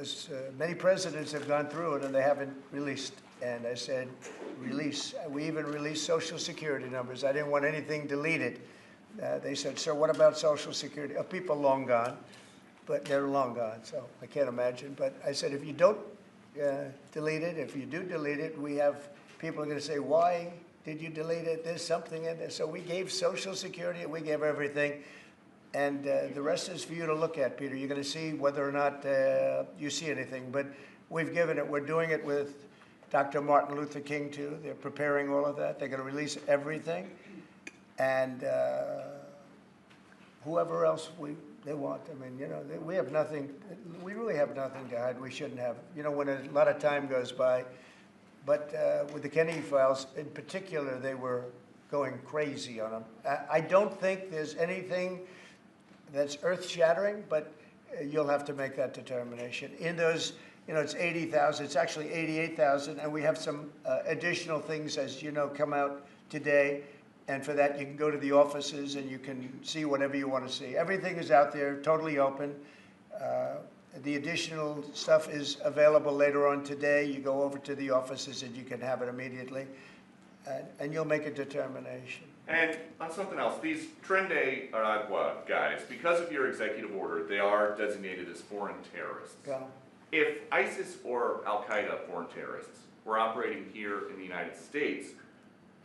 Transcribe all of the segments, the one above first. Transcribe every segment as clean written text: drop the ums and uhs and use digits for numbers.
because many presidents have gone through it and they haven't released. And I said, release. We even released Social Security numbers. I didn't want anything deleted. They said, sir, what about Social Security? People long gone, but they're long gone, so I can't imagine. But I said, if you don't delete it, if you do delete it, we have people are going to say, why did you delete it? There's something in there. So we gave Social Security, we gave everything. And the rest is for you to look at, Peter. You're going to see whether or not you see anything. But we've given it. We're doing it with Dr. Martin Luther King, too. They're preparing all of that. They're going to release everything. And whoever else they want. I mean, you know, we have nothing. We really have nothing to hide. We shouldn't have. You know, when a lot of time goes by. But with the Kennedy files, in particular, they were going crazy on them. I don't think there's anything that's earth-shattering, but you'll have to make that determination. In those, you know, it's 80,000. It's actually 88,000, and we have some additional things, as you know, come out today. And for that, you can go to the offices and you can see whatever you want to see. Everything is out there, totally open. The additional stuff is available later on today. You go over to the offices and you can have it immediately. And you'll make a determination. And on something else, these Tren de Aragua guys, because of your executive order, they are designated as foreign terrorists. Yeah. If ISIS or Al-Qaeda foreign terrorists were operating here in the United States,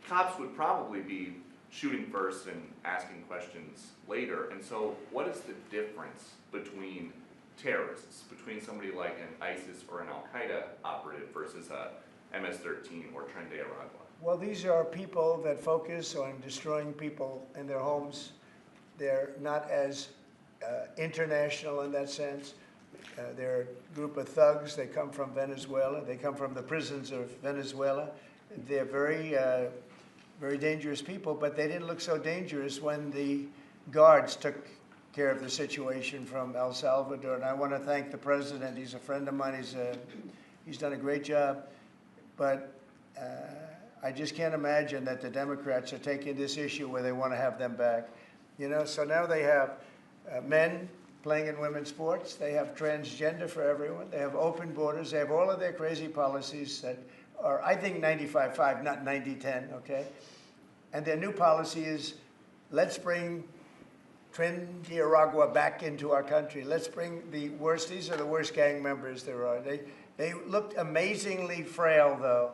cops would probably be shooting first and asking questions later. And so what is the difference between terrorists, between somebody like an ISIS or an Al-Qaeda operative versus a MS-13 or Tren de Aragua? Well, these are people that focus on destroying people in their homes. They're not as international in that sense. They're a group of thugs. They come from Venezuela. They come from the prisons of Venezuela. They're very, very dangerous people, but they didn't look so dangerous when the guards took care of the situation from El Salvador. And I want to thank the president. He's a friend of mine. He's done a great job. But I just can't imagine that the Democrats are taking this issue where they want to have them back. You know, so now they have men playing in women's sports. They have transgender for everyone. They have open borders. They have all of their crazy policies that are, I think, 95-5, not 90-10, okay? And their new policy is, let's bring Tren de Aragua back into our country. Let's bring the worst. These are the worst gang members there are. They looked amazingly frail, though,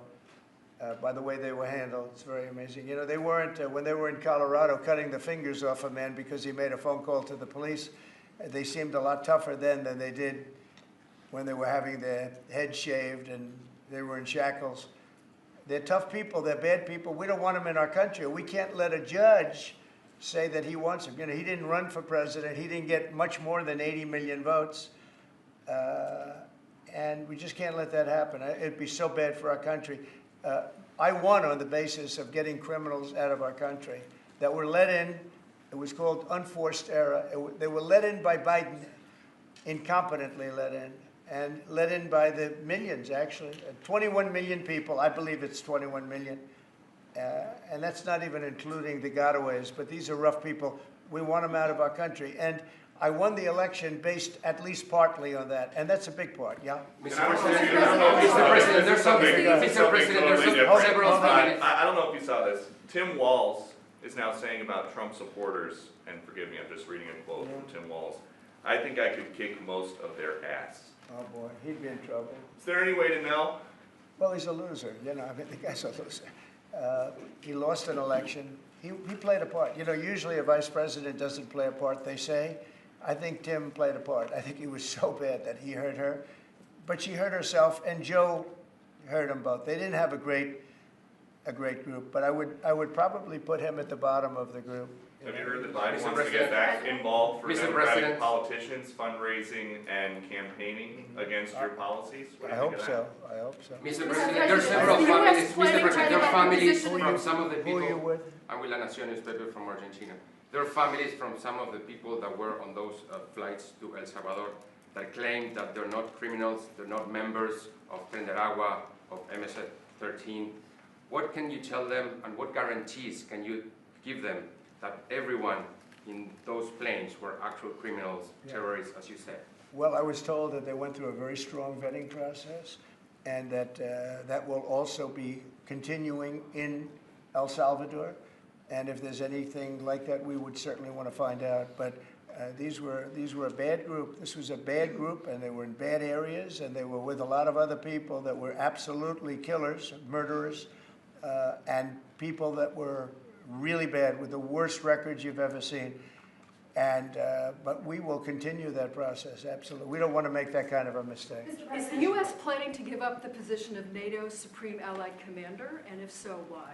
by the way they were handled. It's very amazing. You know, they weren't, when they were in Colorado cutting the fingers off a man because he made a phone call to the police, they seemed a lot tougher then than they did when they were having their heads shaved and they were in shackles. They're tough people. They're bad people. We don't want them in our country. We can't let a judge say that he wants him. You know, he didn't run for president. He didn't get much more than 80 million votes. And we just can't let that happen. It'd be so bad for our country. I won on the basis of getting criminals out of our country that were let in. It was called unforced error. They were let in by Biden, incompetently let in, and let in by the millions, actually. 21 million people. I believe it's 21 million. And that's not even including the gotaways, but these are rough people. We want them out of our country. And I won the election based at least partly on that, and that's a big part, yeah? Mr. President, there's something totally different. I don't know if you saw this. Tim Walz is now saying about Trump supporters, and forgive me, I'm just reading a quote from Tim Walz, I think I could kick most of their ass. Oh boy, he'd be in trouble. Is there any way to know? Well, he's a loser, you know, I mean, the guy's a loser. He lost an election. He played a part. You know, usually a vice president doesn't play a part, they say. I think Tim played a part. I think he was so bad that he hurt her. But she hurt herself, and Joe hurt them both. They didn't have a great group, but I would probably put him at the bottom of the group. Have you heard that Biden wants to get back involved for Democratic politicians, fundraising and campaigning against your policies? I hope so. I hope so. Mr. President, there are several families. Mr. President, there are families from some of the people. Who are you with? I'm with La Nación newspaper from Argentina. There are families from some of the people that were on those flights to El Salvador that claim that they're not criminals, they're not members of Tren de Aragua, of MS-13. What can you tell them, and what guarantees can you give them that everyone in those planes were actual criminals, terrorists, as you said? Well, I was told that they went through a very strong vetting process, and that that will also be continuing in El Salvador. And if there's anything like that, we would certainly want to find out. But these were a bad group. This was a bad group, and they were in bad areas, and they were with a lot of other people that were absolutely killers, murderers, and people that were really bad with the worst records you've ever seen. And but we will continue that process, absolutely. We don't want to make that kind of a mistake. Is the U.S. planning to give up the position of NATO's Supreme Allied Commander, and if so, why?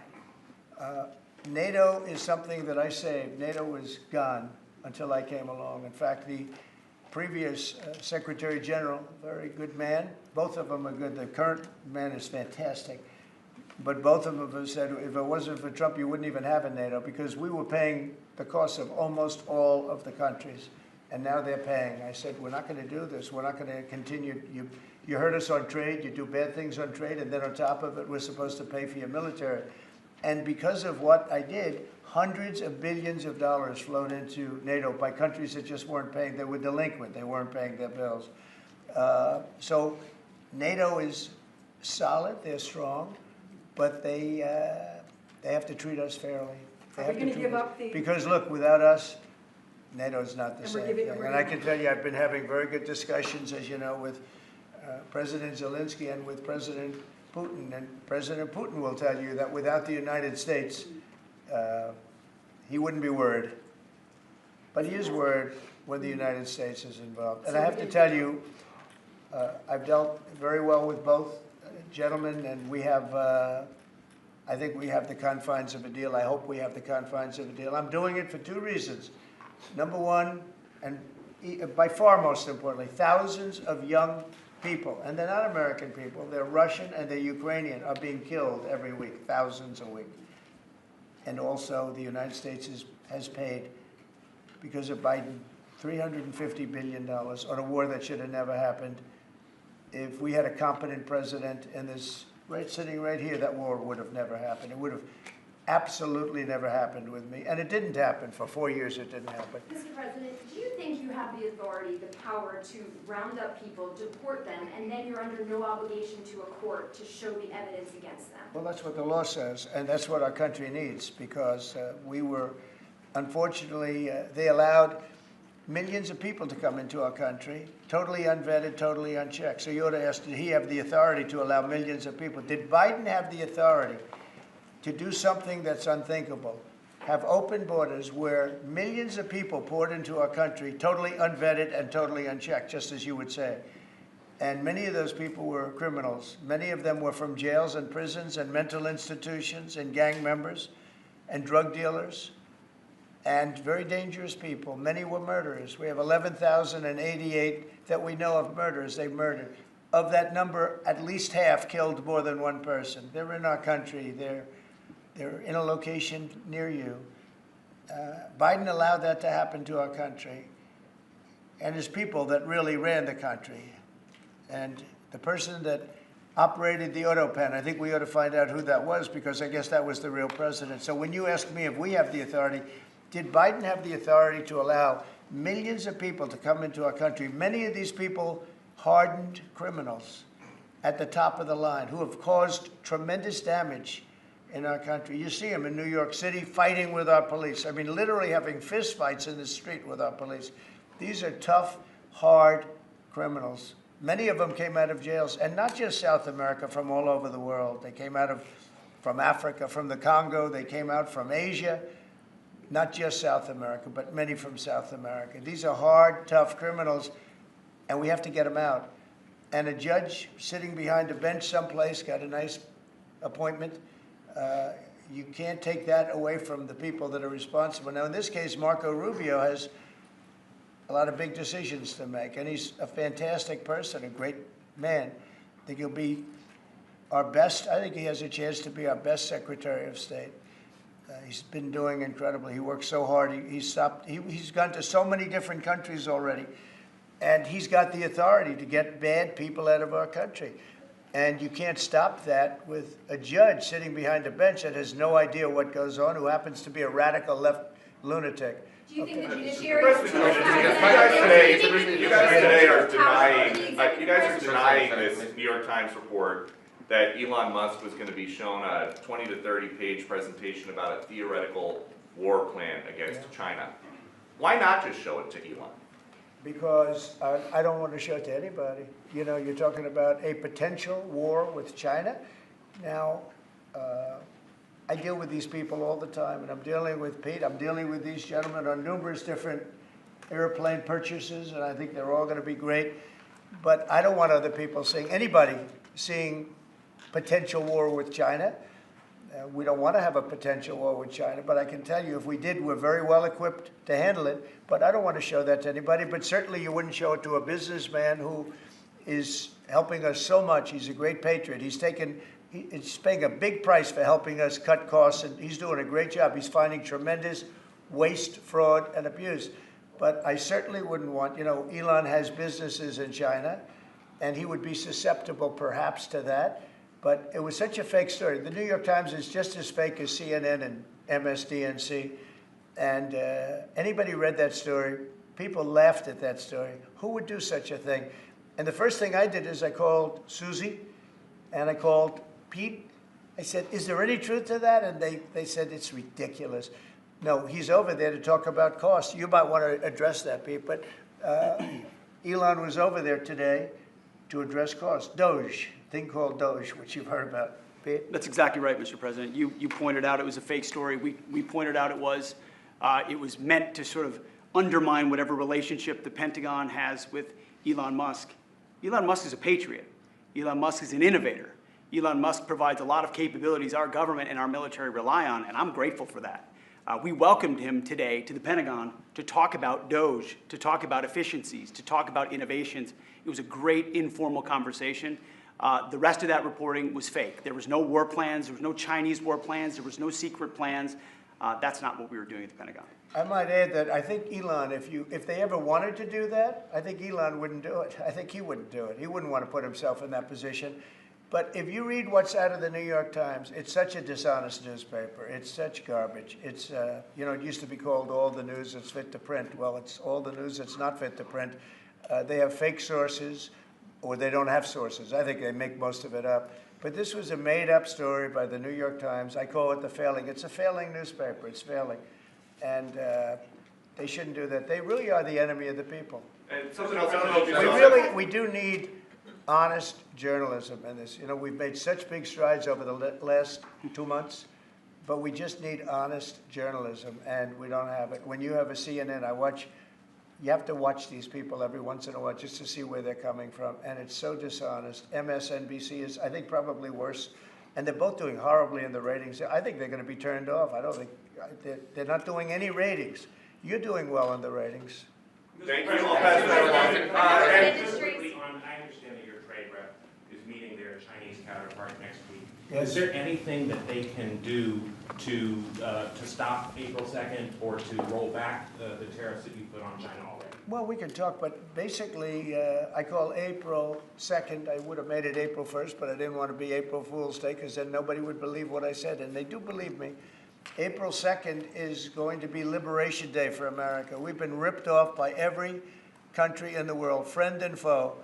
NATO is something that I saved. NATO was gone until I came along. In fact, the previous Secretary General, very good man, both of them are good. The current man is fantastic. But both of them have said, if it wasn't for Trump, you wouldn't even have a NATO, because we were paying the cost of almost all of the countries. And now they're paying. I said, we're not going to do this. We're not going to continue. You hurt us on trade. You do bad things on trade. And then on top of it, we're supposed to pay for your military. And because of what I did, hundreds of billions of dollars flowed into NATO by countries that just weren't paying. They were delinquent. They weren't paying their bills. So NATO is solid. They're strong. But they have to treat us fairly. Are we going to give up the... Because, look, without us, NATO is not the And same we're thing. giving- And I can tell you, I've been having very good discussions, as you know, with President Zelensky and with President Putin. And President Putin will tell you that without the United States, he wouldn't be worried. But he is worried when the United States is involved. And I have to tell you, I've dealt very well with both gentlemen, and we have, I think we have the confines of a deal. I hope we have the confines of a deal. I'm doing it for two reasons. Number one, and by far most importantly, thousands of young people, and they're not American people, they're Russian and they're Ukrainian, are being killed every week, thousands a week. And also the United States has paid, because of Biden, $350 billion on a war that should have never happened. If we had a competent president in this, sitting right here, that war would have never happened. It would have absolutely never happened with me. And it didn't happen. For 4 years, it didn't happen. Mr. President, do you think you have the authority, the power to round up people, deport them, and then you're under no obligation to a court to show the evidence against them? Well, that's what the law says, and that's what our country needs, because we were, unfortunately, they allowed millions of people to come into our country, totally unvetted, totally unchecked. So you ought to ask, did he have the authority to allow millions of people? Did Biden have the authority to do something that's unthinkable? Have open borders where millions of people poured into our country, totally unvetted and totally unchecked, just as you would say. And many of those people were criminals. Many of them were from jails and prisons and mental institutions and gang members and drug dealers and very dangerous people. Many were murderers. We have 11,088 that we know of murderers they murdered. Of that number, at least half killed more than one person. They're in our country. They're in a location near you. Biden allowed that to happen to our country. And his people that really ran the country. And the person that operated the auto pen, I think we ought to find out who that was, because I guess that was the real president. So when you ask me if we have the authority, did Biden have the authority to allow millions of people to come into our country? Many of these people hardened criminals at the top of the line who have caused tremendous damage in our country. You see them in New York City fighting with our police. I mean, literally having fist fights in the street with our police. These are tough, hard criminals. Many of them came out of jails, and not just South America, from all over the world. They came out from Africa, from the Congo. They came out from Asia. Not just South America, but many from South America. These are hard, tough criminals, and we have to get them out. And a judge sitting behind a bench someplace got a nice appointment. You can't take that away from the people that are responsible. Now, in this case, Marco Rubio has a lot of big decisions to make, and he's a fantastic person, a great man. I think he'll be our best. I think he has a chance to be our best Secretary of State. He's been doing incredibly. He works so hard. He's gone to so many different countries already, and he's got the authority to get bad people out of our country. And you can't stop that with a judge sitting behind a bench that has no idea what goes on, who happens to be a radical left lunatic. Do you think the Okay. judiciary? President, you guys today are denying, you guys are denying this New York Times report that Elon Musk was going to be shown a 20 to 30 page presentation about a theoretical war plan against China. Why not just show it to Elon? Because I don't want to show it to anybody. You know, you're talking about a potential war with China. Now, I deal with these people all the time, and I'm dealing with Pete. I'm dealing with these gentlemen on numerous different airplane purchases, and I think they're all going to be great. But I don't want other people seeing, anybody seeing potential war with China. We don't want to have a potential war with China, but I can tell you if we did, we're very well equipped to handle it. But I don't want to show that to anybody. But certainly you wouldn't show it to a businessman who is helping us so much. He's a great patriot. He's paying a big price for helping us cut costs, and he's doing a great job. He's finding tremendous waste, fraud, and abuse. But I certainly wouldn't want, you know, Elon has businesses in China, and he would be susceptible perhaps to that. But it was such a fake story. The New York Times is just as fake as CNN and MSDNC. And anybody read that story, people laughed at that story. Who would do such a thing? And the first thing I did is I called Susie and I called Pete. I said, is there any truth to that? And they said, it's ridiculous. No, he's over there to talk about costs. You might want to address that, Pete. But Elon was over there today to address costs. Doge, thing called Doge, which you've heard about. Pete? That's exactly right, Mr. President. You pointed out it was a fake story. We pointed out it was meant to sort of undermine whatever relationship the Pentagon has with Elon Musk. Elon Musk is a patriot. Elon Musk is an innovator. Elon Musk provides a lot of capabilities our government and our military rely on, and I'm grateful for that. We welcomed him today to the Pentagon to talk about Doge, to talk about efficiencies, to talk about innovations. It was a great informal conversation. The rest of that reporting was fake. There was no war plans. There was no Chinese war plans. There was no secret plans. That's not what we were doing at the Pentagon. I might add that I think Elon, if they ever wanted to do that, I think Elon wouldn't do it. I think he wouldn't do it. He wouldn't want to put himself in that position. But if you read what's out of the New York Times, it's such a dishonest newspaper. It's such garbage. It's, you know, it used to be called all the news that's fit to print. Well, it's all the news that's not fit to print. They have fake sources, or they don't have sources. I think they make most of it up. But this was a made-up story by the New York Times. I call it the failing. It's a failing newspaper. It's failing. And they shouldn't do that. They really are the enemy of the people. And something else, I don't know if you We do need honest journalism in this. You know, we've made such big strides over the last 2 months, but we just need honest journalism, and we don't have it. When you have a CNN, you have to watch these people every once in a while just to see where they're coming from, and it's so dishonest. MSNBC is, I think, probably worse, and they're both doing horribly in the ratings. I think they're going to be turned off. I don't think, they're not doing any ratings. You're doing well in the ratings. Thank you. I'll pass that along. I understand that your trade rep is meeting their Chinese counterpart next week. Yes. Is there anything that they can do to stop April 2nd or to roll back the tariffs that you put on China already? Well, we can talk, but basically, I call April 2nd. I would have made it April 1st, but I didn't want to be April Fool's Day because then nobody would believe what I said, and they do believe me. April 2nd is going to be Liberation Day for America. We've been ripped off by every country in the world, friend and foe.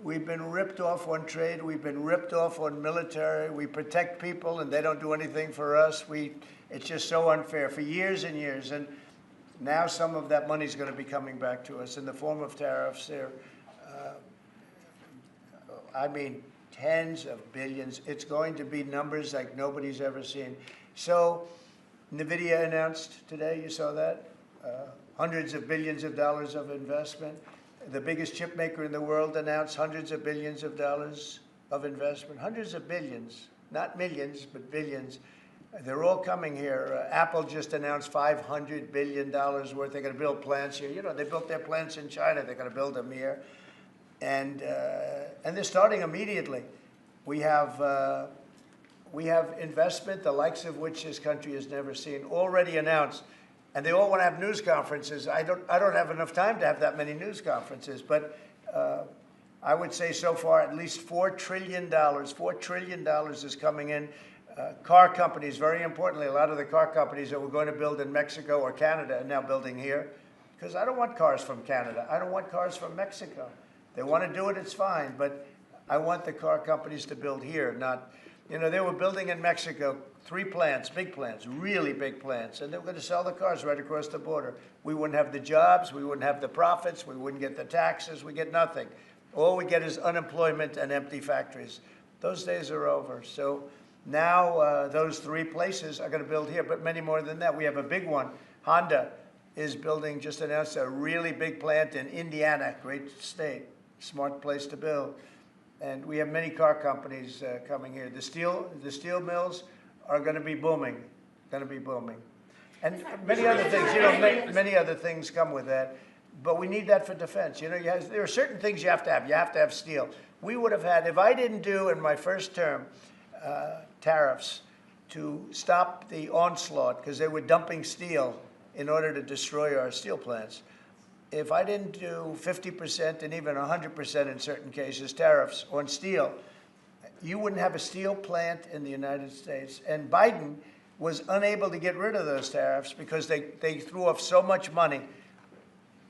We've been ripped off on trade. We've been ripped off on military. We protect people, and they don't do anything for us. It's just so unfair for years and years. And now some of that money is going to be coming back to us in the form of tariffs. I mean, tens of billions. It's going to be numbers like nobody's ever seen. So NVIDIA announced today, you saw that, hundreds of billions of dollars of investment. The biggest chip maker in the world announced hundreds of billions of dollars of investment. Hundreds of billions, not millions, but billions. They're all coming here. Apple just announced $500 billion worth. They're going to build plants here. You know, they built their plants in China. They're going to build them here. And they're starting immediately. We have investment, the likes of which this country has never seen, already announced. And they all want to have news conferences. I don't have enough time to have that many news conferences. But I would say so far at least $4 trillion. $4 trillion is coming in. Car companies, very importantly, a lot of the car companies that were going to build in Mexico or Canada are now building here, because I don't want cars from Canada. I don't want cars from Mexico. They want to do it, it's fine, but I want the car companies to build here, not, you know, they were building in Mexico 3 plants, big plants, really big plants, and they were going to sell the cars right across the border. We wouldn't have the jobs, we wouldn't have the profits, we wouldn't get the taxes, we get nothing. All we get is unemployment and empty factories. Those days are over. So now those 3 places are going to build here, but many more than that. We have a big one. Honda is building, just announced a really big plant in Indiana, great state, smart place to build. And we have many car companies coming here. The steel mills are going to be booming, And many other things, you know, many other things come with that. But we need that for defense. You know, there are certain things you have to have. You have to have steel. We would have had, if I didn't do in my first term tariffs to stop the onslaught, because they were dumping steel in order to destroy our steel plants. If I didn't do 50% and even 100% in certain cases tariffs on steel, you wouldn't have a steel plant in the United States. And Biden was unable to get rid of those tariffs because they threw off so much money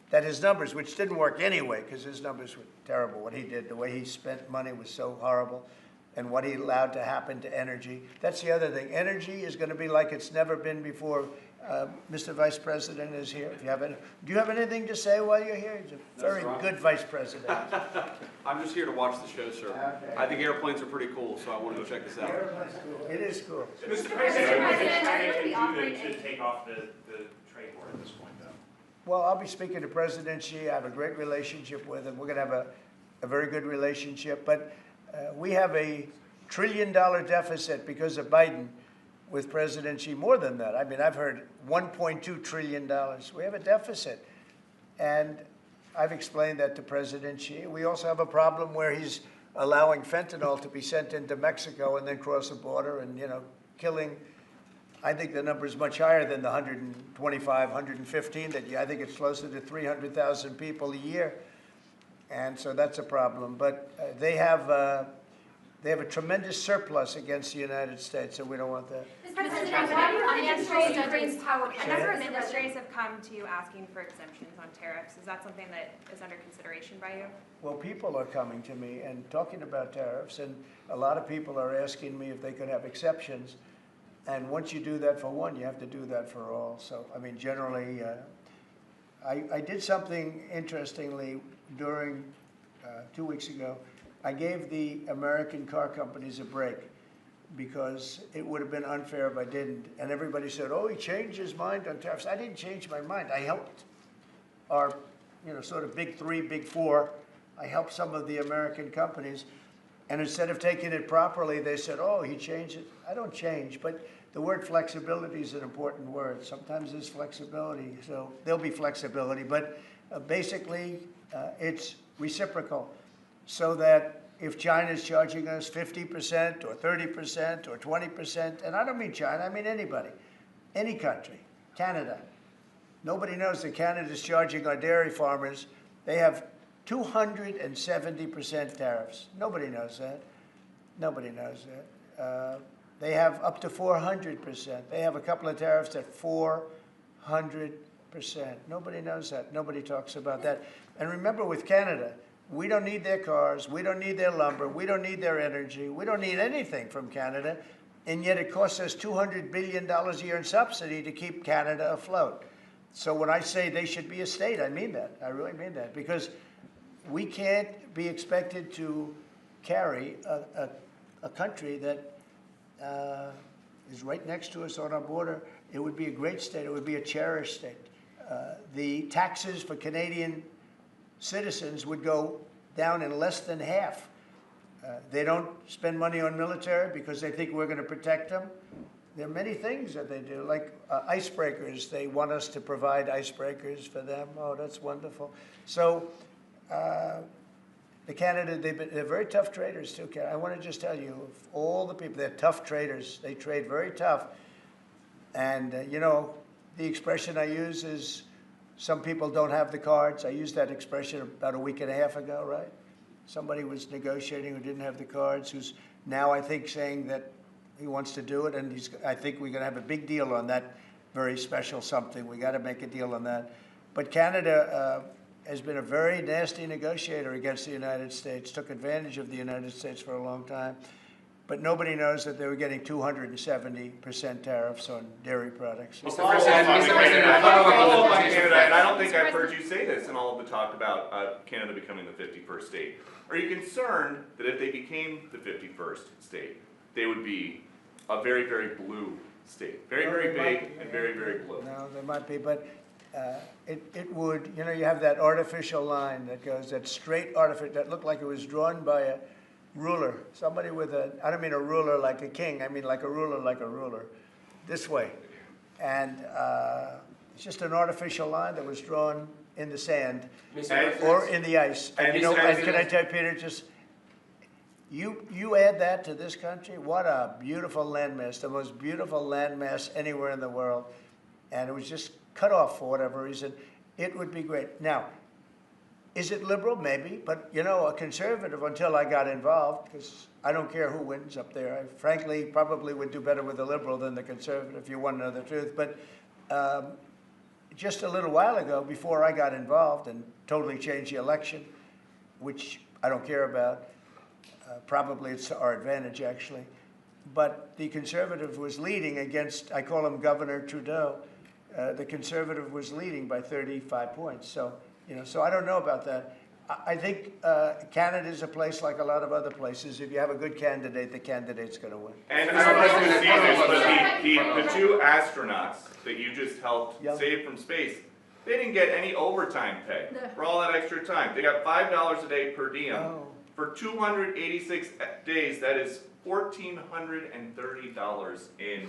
that his numbers, which didn't work anyway, because his numbers were terrible, what he did, the way he spent money was so horrible, and what he allowed to happen to energy. That's the other thing. Energy is going to be like it's never been before. Mr. Vice President is here. If you have any, do you have anything to say while you're here? He's a very good Vice President. I'm just here to watch the show, sir. Okay. I think airplanes are pretty cool, so I want to go check this out. Airplane's cool. It is cool. Mr. President, are you going to be offering To any? take off the trade war at this point, though. Well, I'll be speaking to President Xi. I have a great relationship with him. We're going to have a very good relationship. But we have a $1 trillion deficit because of Biden with President Xi. More than that. I mean, I've heard $1.2 trillion. We have a deficit. And I've explained that to President Xi. We also have a problem where he's allowing fentanyl to be sent into Mexico and then cross the border and, you know, killing. I think the number is much higher than the 125, 115 that I think it's closer to 300,000 people a year. And so that's a problem. But they have a tremendous surplus against the United States, so we don't want that. Mr. President, why do you unnecessarily Ukraine's power A number of plants? industries have come to you asking for exemptions on tariffs. Is that something that is under consideration by you? Well, people are coming to me and talking about tariffs, and a lot of people are asking me if they could have exceptions. And once you do that for one, you have to do that for all. So, I mean, generally, I did something interestingly during 2 weeks ago. I gave the American car companies a break because it would have been unfair if I didn't. And everybody said, oh, he changed his mind on tariffs. I didn't change my mind. I helped our, you know, sort of big 3, big 4. I helped some of the American companies. And instead of taking it properly, they said, oh, he changed it. I don't change. But the word flexibility is an important word. Sometimes there's flexibility. So there'll be flexibility. But basically, it's reciprocal. So that if China's charging us 50% or 30% or 20%, and I don't mean China, I mean anybody, any country, Canada. Nobody knows that Canada's charging our dairy farmers. They have 270% tariffs. Nobody knows that. Nobody knows that. They have up to 400%. They have a couple of tariffs at 400%. Nobody knows that. Nobody talks about that. And remember, with Canada, we don't need their cars. We don't need their lumber. We don't need their energy. We don't need anything from Canada. And yet it costs us $200 billion a year in subsidy to keep Canada afloat. So when I say they should be a state, I mean that. I really mean that. Because we can't be expected to carry a country that is right next to us on our border. It would be a great state. It would be a cherished state. The taxes for Canadian citizens would go down in less than half. They don't spend money on military because they think we're going to protect them. There are many things that they do, like icebreakers. They want us to provide icebreakers for them. Oh, that's wonderful. So the Canada, they're very tough traders too. I want to just tell you, all the people, they're tough traders. They trade very tough. And, you know, the expression I use is, some people don't have the cards. I used that expression about a week and a half ago, right? Somebody was negotiating who didn't have the cards, who's now, I think, saying that he wants to do it, and I think we're going to have a big deal on that very special something. We got to make a deal on that. But Canada has been a very nasty negotiator against the United States, took advantage of the United States for a long time. But nobody knows that they were getting 270% tariffs on dairy products. Mr. Follow up President, on Mr. Canada. President, Follow up on Mr. Canada, and I don't think Mr. I've heard you say this in all of the talk about Canada becoming the 51st state. Are you concerned that if they became the 51st state, they would be a very, very blue state? Very, Well, very they might big be, and very, very blue. No, there might be, but it would, you know, you have that artificial line that goes, that straight artificial, that looked like it was drawn by a ruler. Somebody with I don't mean a ruler like a king, I mean like a ruler, this way. And it's just an artificial line that was drawn in the sand or in the ice. And you know, and can I tell you, Peter, just, you add that to this country, what a beautiful landmass, the most beautiful landmass anywhere in the world. And it was just cut off for whatever reason. It would be great. Now, is it liberal? Maybe. But, you know, a conservative, until I got involved, because I don't care who wins up there. I frankly probably would do better with the liberal than the conservative, if you want to know the truth. But just a little while ago, before I got involved and totally changed the election, which I don't care about, probably it's to our advantage, actually. But the conservative was leading against, I call him Governor Trudeau. The conservative was leading by 35 points. So, you know, so I don't know about that. I think Canada is a place like a lot of other places. If you have a good candidate, the candidate's going to win. And I don't know if you've seen this, but the two astronauts that you just helped save from space, they didn't get any overtime pay for all that extra time. They got $5 a day per diem. Oh. For 286 days, that is $1,430 in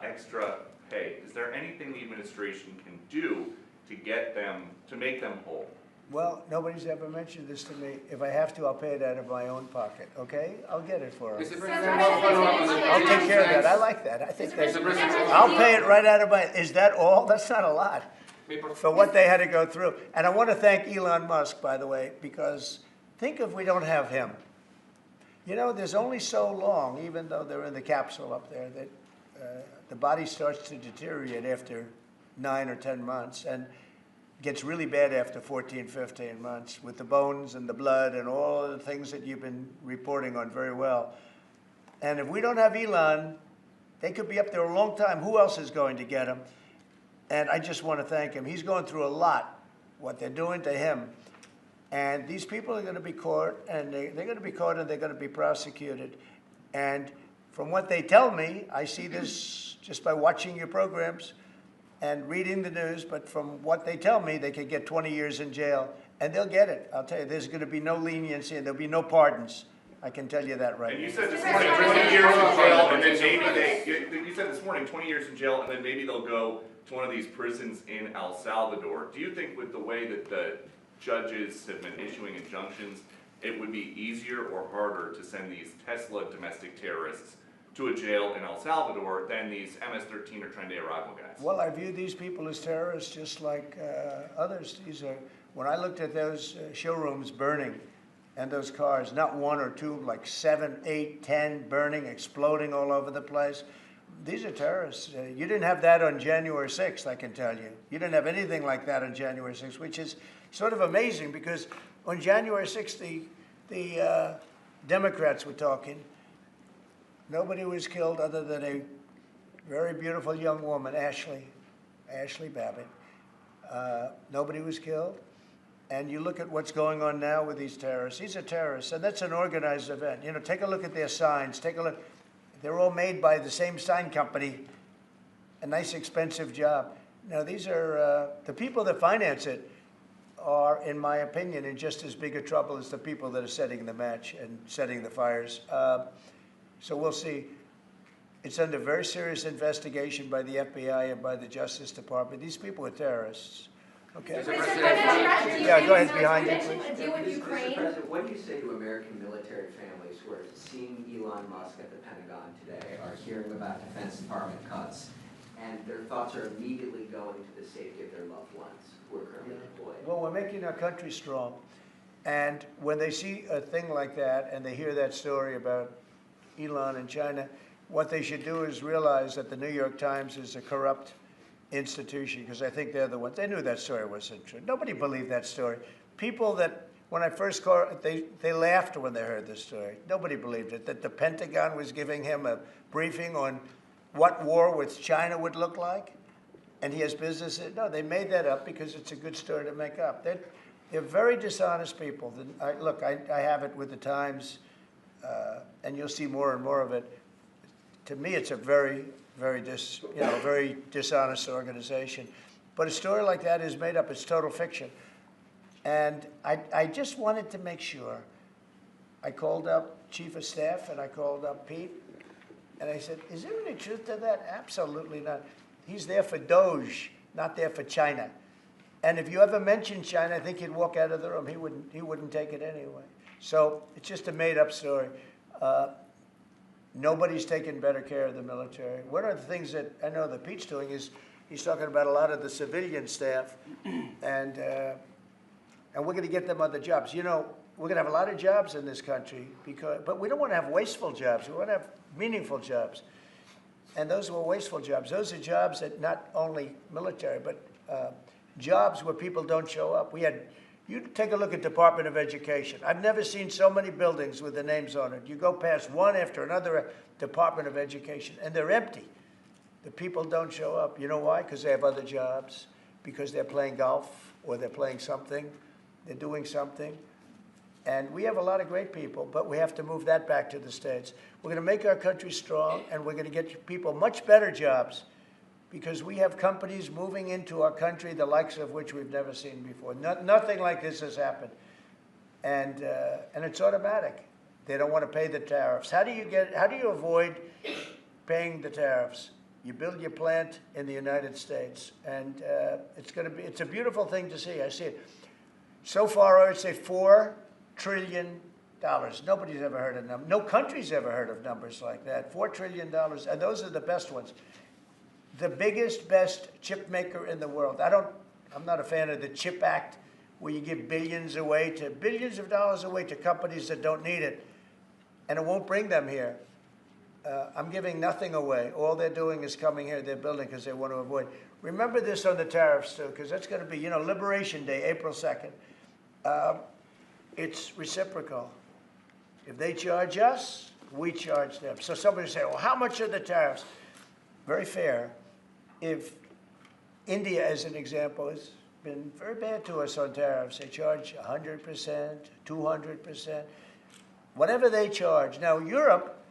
extra pay. Is there anything the administration can do to get them, to make them whole? Well, nobody's ever mentioned this to me. If I have to, I'll pay it out of my own pocket, okay? I'll get it for them. Mr. President, I'll take care of that. I like that. I think Mr. President, I'll pay it right out of my, is that all? That's not a lot for what they had to go through. And I want to thank Elon Musk, by the way, because think if we don't have him. You know, there's only so long, even though they're in the capsule up there, that the body starts to deteriorate after 9 or 10 months and gets really bad after 14, 15 months with the bones and the blood and all the things that you've been reporting on very well. And if we don't have Elon, they could be up there a long time. Who else is going to get him? And I just want to thank him. He's going through a lot, what they're doing to him. And these people are going to be caught, and they're going to be caught, and they're going to be prosecuted. And from what they tell me, I see this just by watching your programs and reading the news, but from what they tell me, they could get 20 years in jail, and they'll get it. I'll tell you, there's going to be no leniency, and there'll be no pardons. I can tell you that right And now. you said this morning 20 years in jail, and then maybe you said this morning 20 years in jail, and then maybe they'll go to one of these prisons in El Salvador. Do you think with the way that the judges have been issuing injunctions, it would be easier or harder to send these Tesla domestic terrorists to a jail in El Salvador than these MS-13 or Tren de Aragua guys? Well, I view these people as terrorists just like others. These are, when I looked at those showrooms burning and those cars, not one or two, like 7, 8, 10 burning, exploding all over the place. These are terrorists. You didn't have that on January 6th, I can tell you. You didn't have anything like that on January 6th, which is sort of amazing because on January 6th, the Democrats were talking. Nobody was killed other than a very beautiful young woman, Ashley Babbitt. Nobody was killed. And you look at what's going on now with these terrorists. These are terrorists, and that's an organized event. You know, take a look at their signs. Take a look. They're all made by the same sign company. A nice, expensive job. Now, these are the people that finance it are, in my opinion, in just as big a trouble as the people that are setting the match and setting the fires. So we'll see. It's under very serious investigation by the FBI and by the Justice Department. These people are terrorists. Okay. Yeah, go ahead, behind you, please. Deal with Mr. Ukraine. President, what do you say to American military families who are seeing Elon Musk at the Pentagon today, are hearing about Defense Department cuts, and their thoughts are immediately going to the safety of their loved ones who are currently deployed? Well, we're making our country strong. And when they see a thing like that and they hear that story about Elon in China, what they should do is realize that the New York Times is a corrupt institution, because I think they're the ones. They knew that story wasn't true. Nobody believed that story. People that, when I first called, they laughed when they heard the story. Nobody believed it, that the Pentagon was giving him a briefing on what war with China would look like, and he has business. No, they made that up because it's a good story to make up. They're very dishonest people. Look, I have it with the Times, and you'll see more and more of it. To me, it's a very dishonest organization. But a story like that is made up. It's total fiction. And I just wanted to make sure. I called up Chief of Staff and I called up Pete, and I said, is there any truth to that? Absolutely not. He's there for Doge, not there for China. And if you ever mention China, I think he'd walk out of the room. He wouldn't take it anyway. So it's just a made-up story. Nobody's taken better care of the military. One of the things that I know that Pete's doing is he's talking about a lot of the civilian staff, and we're going to get them other jobs. You know, we're going to have a lot of jobs in this country, but we don't want to have wasteful jobs. We want to have meaningful jobs. And those were wasteful jobs. Those are jobs that not only military, but jobs where people don't show up. You take a look at Department of Education. I've never seen so many buildings with the names on it. You go past one after another Department of Education, and they're empty. The people don't show up. You know why? Because they have other jobs, because they're playing golf, or they're playing something, they're doing something. And we have a lot of great people, but we have to move that back to the States. We're going to make our country strong, and we're going to get people much better jobs, because we have companies moving into our country, the likes of which we've never seen before. Nothing like this has happened. And it's automatic. They don't want to pay the tariffs. How do you avoid paying the tariffs? You build your plant in the United States, and it's a beautiful thing to see. I see it. So far, I would say $4 trillion. Nobody's ever heard of them. No country's ever heard of numbers like that. $4 trillion, and those are the best ones. The biggest, best chip maker in the world. I'm not a fan of the CHIP Act, where you give billions of dollars away to companies that don't need it, and it won't bring them here. I'm giving nothing away. All they're doing is coming here. They're building because they want to avoid. Remember this on the tariffs too, because that's going to be, Liberation Day, April 2nd. It's reciprocal. If they charge us, we charge them. So somebody say, well, how much are the tariffs? Very fair. If India, as an example, has been very bad to us on tariffs, they charge 100%, 200%, whatever they charge. Now, Europe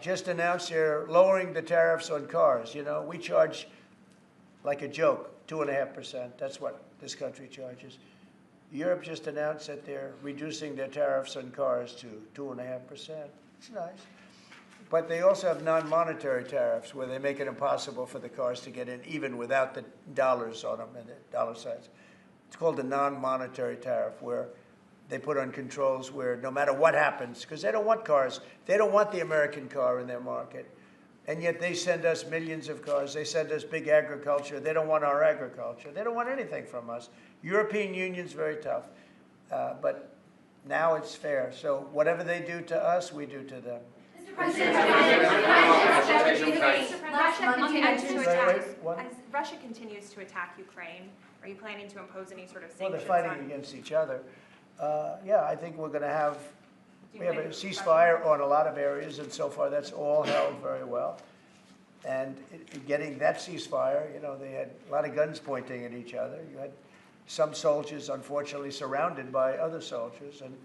just announced they're lowering the tariffs on cars. We charge, like a joke, 2.5%. That's what this country charges. Europe just announced that they're reducing their tariffs on cars to 2.5%. It's nice. But they also have non-monetary tariffs, where they make it impossible for the cars to get in, even without the dollars on them and the dollar signs. It's called a non-monetary tariff, where they put on controls where no matter what happens, because they don't want cars, they don't want the American car in their market, and yet they send us millions of cars. They send us big agriculture. They don't want our agriculture. They don't want anything from us. European Union's very tough, but now it's fair. So whatever they do to us, we do to them. Russia continues to attack Ukraine. Are you planning to impose any sort of Well, sanctions? they're fighting against each other. Yeah, I think we have a ceasefire on a lot of areas, and so far that's all held very well. And getting that ceasefire, they had a lot of guns pointing at each other. You had some soldiers, unfortunately, surrounded by other soldiers, and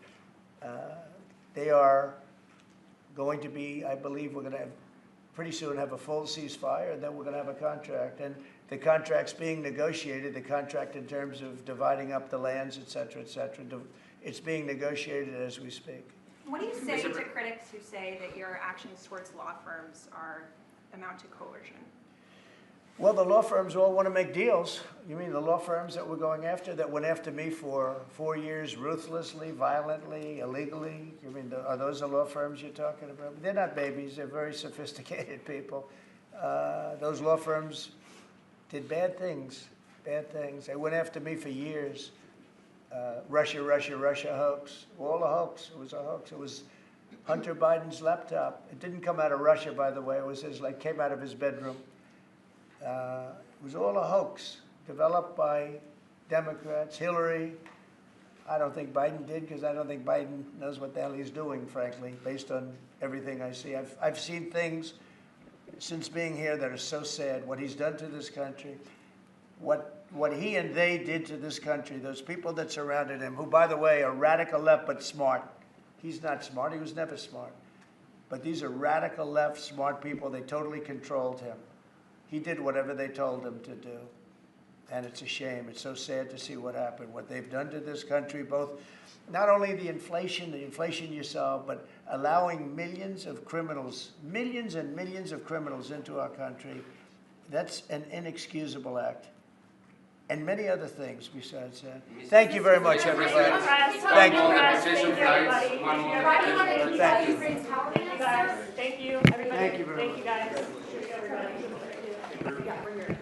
they are going to be, I believe we're going to pretty soon have a full ceasefire, and then we're going to have a contract. And the contract's being negotiated, the contract in terms of dividing up the lands, et cetera, et cetera. It's being negotiated as we speak. What do you say to critics who say that your actions towards law firms amount to coercion? Well, the law firms all want to make deals. You mean the law firms that we're going after, that went after me for 4 years, ruthlessly, violently, illegally? You mean, are those the law firms you're talking about? They're not babies. They're very sophisticated people. Those law firms did bad things, bad things. They went after me for years. Russia hoax, all a hoax. It was a hoax. It was Hunter Biden's laptop. It didn't come out of Russia, by the way. It was came out of his bedroom. It was all a hoax developed by Democrats. Hillary, I don't think Biden did, because I don't think Biden knows what the hell he's doing, frankly, based on everything I see. I've seen things since being here that are so sad. What he's done to this country, what he and they did to this country, those people that surrounded him, who, by the way, are radical left but smart. He's not smart. He was never smart. But these are radical left, smart people. They totally controlled him. He did whatever they told him to do. And it's a shame. It's so sad to see what happened, what they've done to this country, both not only the inflation you saw, but allowing millions of criminals, millions and millions of criminals into our country. That's an inexcusable act. And many other things besides that. Thank you very much, everybody. Thank you. Thank you. Thank you, everybody. Thank you very Thank you, guys. Yeah, bring your-